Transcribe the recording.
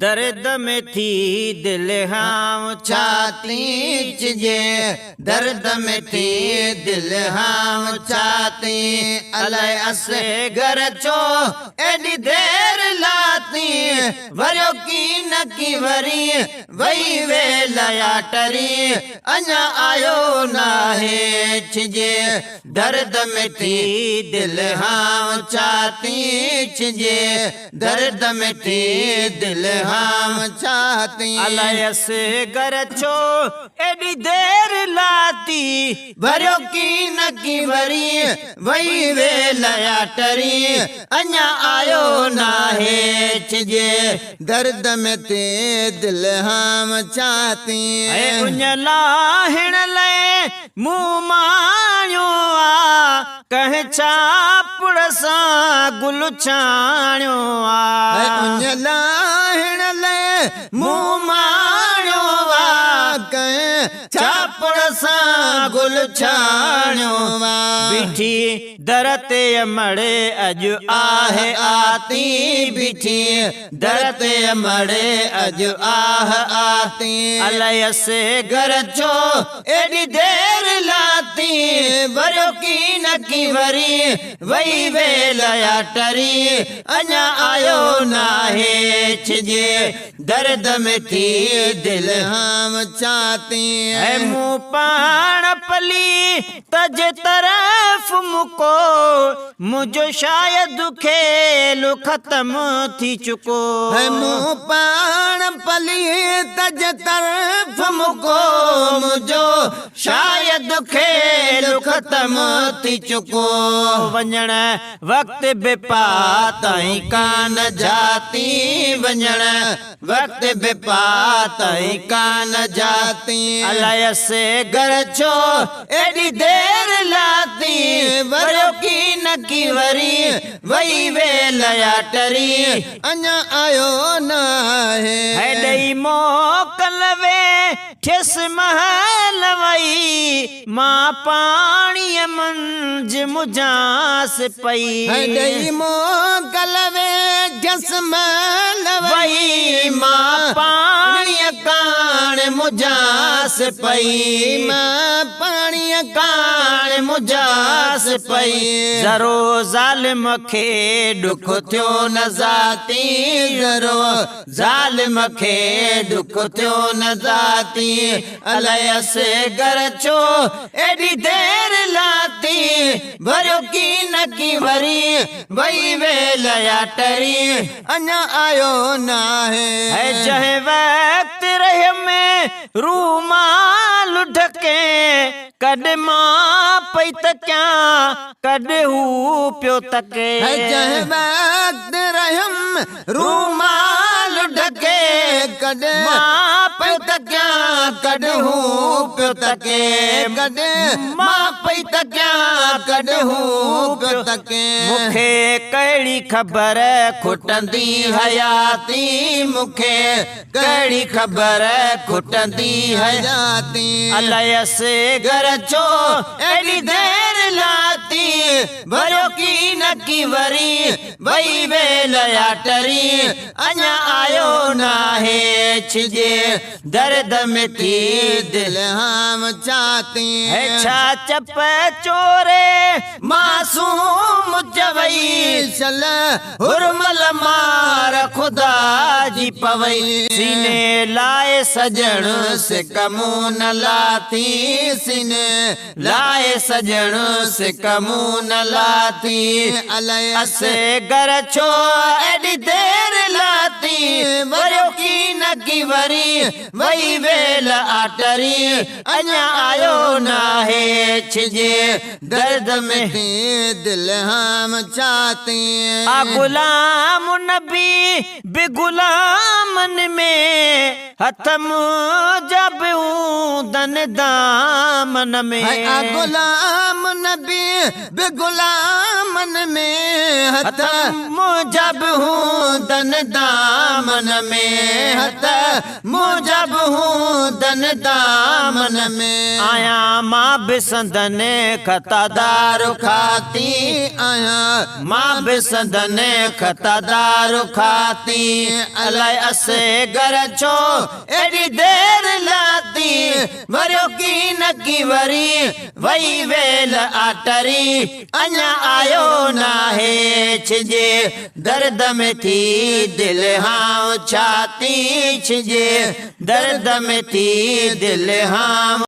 दर्द में थी दिल हम छाती जे दर्द में थी दिल हम छाती अलाए असे घर छो एडी देर लाती वरियो की न की वरी वही वे लया टरी अञा आयो ना है छिजे दर्द में थी दिल हम छाती जे दर्द में थी दिल हम छाती अलाए से घर छो एडी देर लाती वरियो की न की वरी वही वे लया टरी अञा आयो ना है छिजे दर्द में ते दिल हम छाती उञला हिण ले मुँह मायो आ कह छापड़ सा गुल छाणो आ उञला हिण ले मुँह मायो आ कह छापड़ सा गुल छाणो आ बिठी दरते मड़े अज आहे आती बिठी दरते मड़े अज आह आती अलाए से घर छो एडी देर लाती वरियो की न की वरी वही वे लया टरी अञा आयो ना है छिजे दर्द में थी दिल हम छाती है मुँह पाण पली तज तरफ मुको मुझो शायद खेल खत्म थी चुको है मुँह पाण पली तज तरफ मुको मुझो शायद खेल खत्म थी चुको वञण वक्त बेपा ताईं कान जाती वञण वक्त बेपा ताईं कान जाती अलाए से घर छो एडी देर लाती वरियो की न की वरी वही वे लया टरी अञा आयो ना है डई मोकल वे ठेस महल वई मां पाणी मंज मुझास पई डई मोकल वे ठेस महल वई मां पाणी कान मुझास पई मां पाणी कान मुझास पई जरो ज़ालिम खे दुख थियो न ज़ाती जरो ज़ालिम खे दुख थियो न ज़ाती अलाए से घर छो एडी देर लाती वरियो की न की वरी वही वे लया टरी अञा आयो ना है जहे वक्त रहे में रूमाल ढके कद मां पई तक्या कद हू पियो तके जहे वक्त रहम रूमाल ढके कद मां पई तक्या कद हू पियो तके कद मां पई तक्या कद हू पियो तके मुखे कहिड़ी ख़बर खुटंदी हयाती मुखे कहिड़ी ख़बर खुटंदी हयाती अलाए से घर छो एडी देर लाती वरियो की न की वरी वही वे लया टरी अञा आयो ना है छिजे दर्द में थी दिल हम छाती है छा चप चोरे मासूम जवई चल हुरमल मार खुदा जी पवई सीने लाए सजण से कमू न लाती सीने लाए सजण से कमू न लाती अलाए असे घर छो एडी देर लाती वरियो की न की वरी वही वेल आटरी अञा आयो ना है छिजे दर्द में दिल हम चाहते आ गुलाम नबी बेगुलामन में हथम जब हूँ दन दामन में गुलाम नबी बे गुलामन में हत मुजब हूँ दन दामन में हत मुजब हूँ दन दामन में आया मां बिसंदने खतादार खाती आया मां बिसंदने खतादार खाती अलाए असे घर छो एडी देर लाती वरियो की न की वरी वही वेल आटरी अञा आयो ना है छिजे दर्द में थी दिल हाँ छाती छिजे दर्द में थी दिल हाँ